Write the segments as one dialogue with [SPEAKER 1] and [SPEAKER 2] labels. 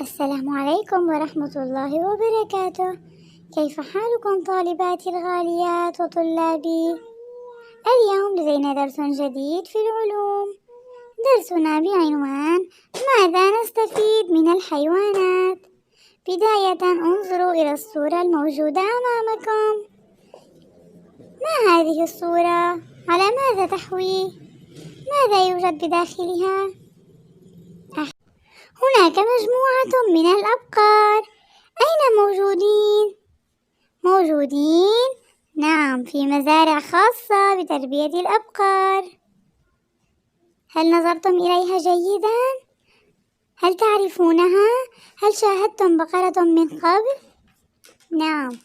[SPEAKER 1] السلام عليكم ورحمة الله وبركاته. كيف حالكم طالباتي الغاليات وطلابي؟ اليوم لدينا درس جديد في العلوم. درسنا بعنوان ماذا نستفيد من الحيوانات؟ بداية انظروا إلى الصورة الموجودة أمامكم. ما هذه الصورة؟ على ماذا تحوي؟ ماذا يوجد بداخلها؟ هناك مجموعة من الأبقار. أين موجودين؟ موجودين؟ نعم، في مزارع خاصة بتربية الأبقار. هل نظرتم إليها جيدا؟ هل تعرفونها؟ هل شاهدتم بقرة من قبل؟ نعم.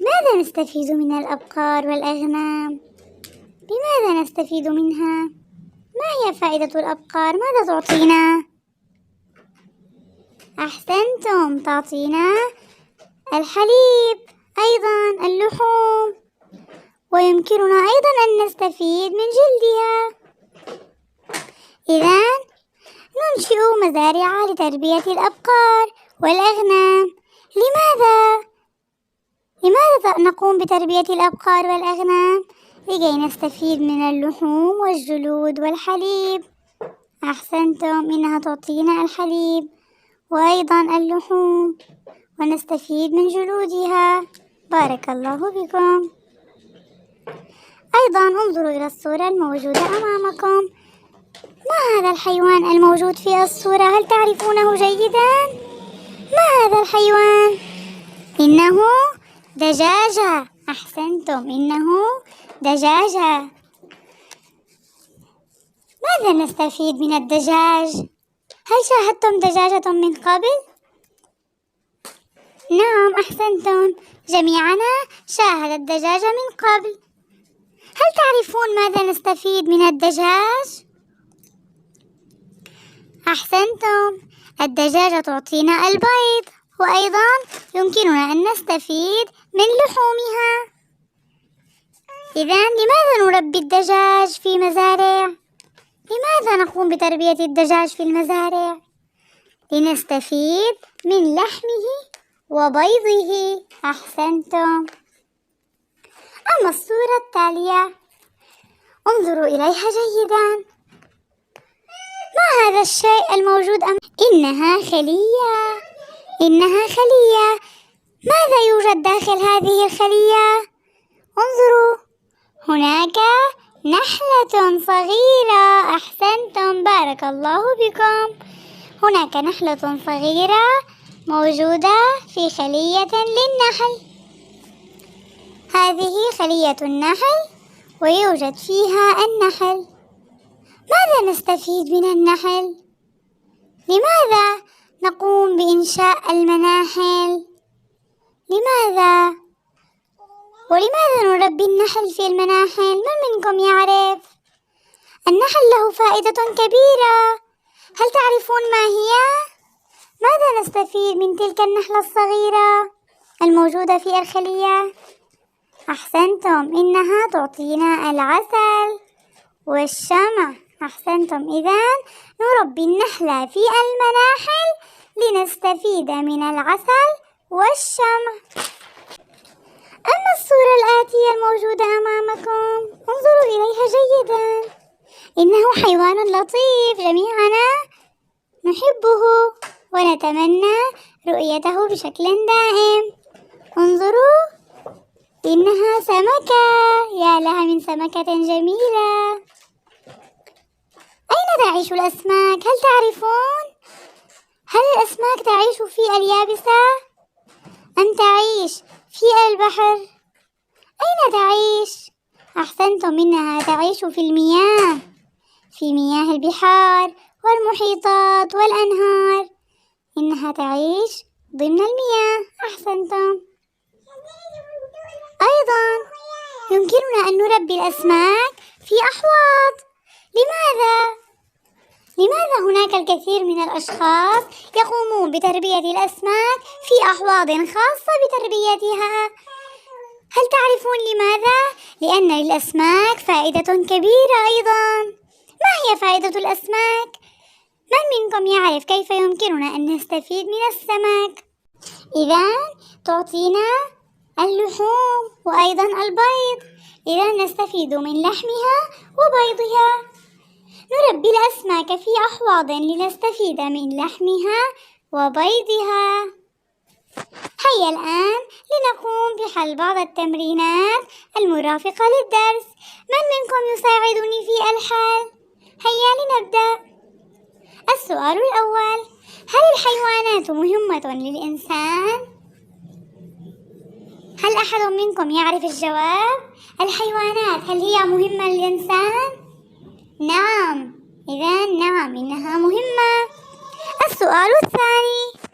[SPEAKER 1] ماذا نستفيد من الأبقار والأغنام؟ بماذا نستفيد منها؟ ما هي فائدة الأبقار؟ ماذا تعطينا؟ أحسنتم، تعطينا الحليب، أيضا اللحوم، ويمكننا أيضا أن نستفيد من جلدها. إذن ننشئ مزارع لتربية الأبقار والأغنام. لماذا نقوم بتربية الأبقار والأغنام؟ لكي نستفيد من اللحوم والجلود والحليب. أحسنتم، إنها تعطينا الحليب وأيضا اللحوم ونستفيد من جلودها. بارك الله بكم. أيضا انظروا إلى الصورة الموجودة أمامكم. ما هذا الحيوان الموجود في الصورة؟ هل تعرفونه جيدا؟ ما هذا الحيوان؟ إنه دجاجة. أحسنتم، إنه دجاجة. ماذا نستفيد من الدجاج؟ هل شاهدتم دجاجة من قبل؟ نعم، أحسنتم، جميعنا شاهد الدجاجة من قبل. هل تعرفون ماذا نستفيد من الدجاج؟ أحسنتم، الدجاجة تعطينا البيض، وأيضا يمكننا أن نستفيد من لحومها. إذن لماذا نربي الدجاج في مزارع؟ لماذا نقوم بتربية الدجاج في المزارع؟ لنستفيد من لحمه وبيضه. أحسنتم. أما الصورة التالية انظروا إليها جيدا. ما هذا الشيء الموجود إنها خلية. إنها خلية. ماذا يوجد داخل هذه الخلية؟ انظروا، هناك نحلة صغيرة. أحسنتم، بارك الله بكم. هناك نحلة صغيرة موجودة في خلية للنحل. هذه خلية النحل ويوجد فيها النحل. ماذا نستفيد من النحل؟ لماذا نقوم بإنشاء المناحل؟ لماذا؟ ولماذا نربي النحل في المناحل؟ من منكم يعرف؟ النحل له فائدة كبيرة. هل تعرفون ما هي؟ ماذا نستفيد من تلك النحلة الصغيرة الموجودة في الخلية؟ أحسنتم، إنها تعطينا العسل والشمع. أحسنتم، إذن نربي النحلة في المناحل لنستفيد من العسل والشمع. أما الصورة الآتية الموجودة أمامكم انظروا إليها جيدا. إنه حيوان لطيف، جميعنا نحبه ونتمنى رؤيته بشكل دائم. انظروا، إنها سمكة. يا لها من سمكة جميلة. أين تعيش الأسماك؟ هل تعرفون؟ هل الأسماك تعيش في اليابسة أم تعيش في البحر؟ أين تعيش؟ أحسنتم، إنها تعيش في المياه، في مياه البحار والمحيطات والأنهار. إنها تعيش ضمن المياه. أحسنتم. أيضا يمكننا أن نربي الأسماك في أحواض. لماذا هناك الكثير من الأشخاص يقومون بتربية الأسماك في أحواض خاصة بتربيتها؟ هل تعرفون لماذا؟ لأن للأسماك فائدة كبيرة أيضا. ما هي فائدة الأسماك؟ من منكم يعرف كيف يمكننا أن نستفيد من السمك؟ إذن تعطينا اللحوم وأيضا البيض، إذن نستفيد من لحمها وبيضها. نربي الأسماك في أحواض لنستفيد من لحمها وبيضها. هيا الآن لنقوم بحل بعض التمرينات المرافقة للدرس. من منكم يساعدني في الحل؟ هيا لنبدأ. السؤال الأول: هل الحيوانات مهمة للإنسان؟ هل أحد منكم يعرف الجواب؟ الحيوانات هل هي مهمة للإنسان؟ نعم، إذن نعم إنها مهمة. السؤال الثاني: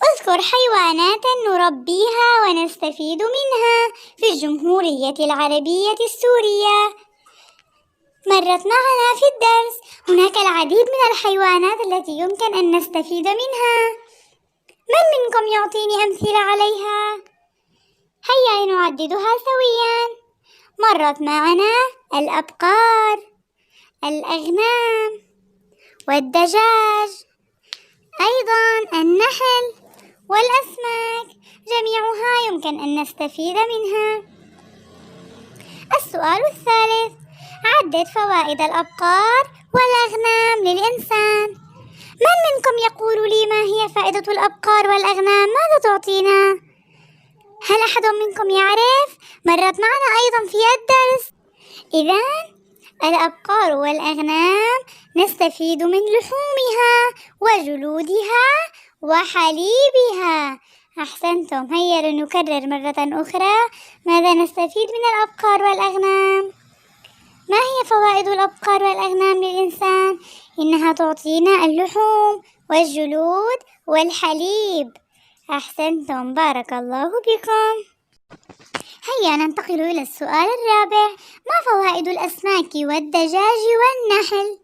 [SPEAKER 1] اذكر حيوانات نربيها ونستفيد منها في الجمهورية العربية السورية. مرت معنا في الدرس هناك العديد من الحيوانات التي يمكن أن نستفيد منها. من منكم يعطيني أمثلة عليها؟ هيا نعددها سويا. مرت معنا الأبقار، الأغنام، والدجاج، أيضا النحل والأسماك، جميعها يمكن أن نستفيد منها. السؤال الثالث: عدد فوائد الأبقار والأغنام للإنسان. من منكم يقول لي ما هي فائدة الأبقار والأغنام؟ ماذا تعطينا؟ هل أحد منكم يعرف؟ مرت معنا أيضا في الدرس. إذن الأبقار والأغنام نستفيد من لحومها وجلودها وحليبها. أحسنتم. هيا لنكرر مرة أخرى. ماذا نستفيد من الأبقار والأغنام؟ ما هي فوائد الأبقار والأغنام للإنسان؟ إنها تعطينا اللحوم والجلود والحليب. أحسنتم، بارك الله بكم. هيا ننتقل إلى السؤال الرابع: ما فوائد الأسماك والدجاج والنحل؟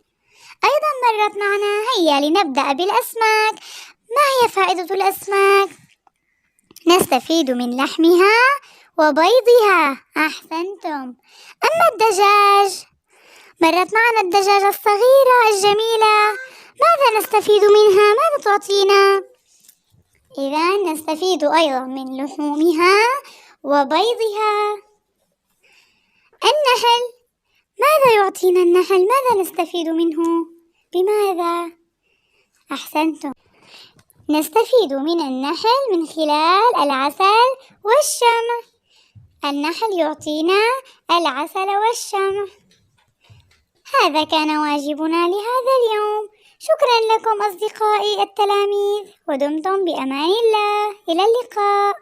[SPEAKER 1] أيضا مرت معنا. هيا لنبدأ بالأسماك. ما هي فائدة الأسماك؟ نستفيد من لحمها وبيضها. أحسنتم. أما الدجاج، مرت معنا الدجاجة الصغيرة الجميلة. ماذا نستفيد منها؟ ماذا تعطينا؟ إذن نستفيد أيضا من لحومها وبيضها. النحل، ماذا يعطينا النحل؟ ماذا نستفيد منه؟ بماذا؟ أحسنتم. نستفيد من النحل من خلال العسل والشمع. النحل يعطينا العسل والشمع. هذا كان واجبنا لهذا اليوم. شكرا لكم أصدقائي التلاميذ، ودمتم بأمان الله. إلى اللقاء.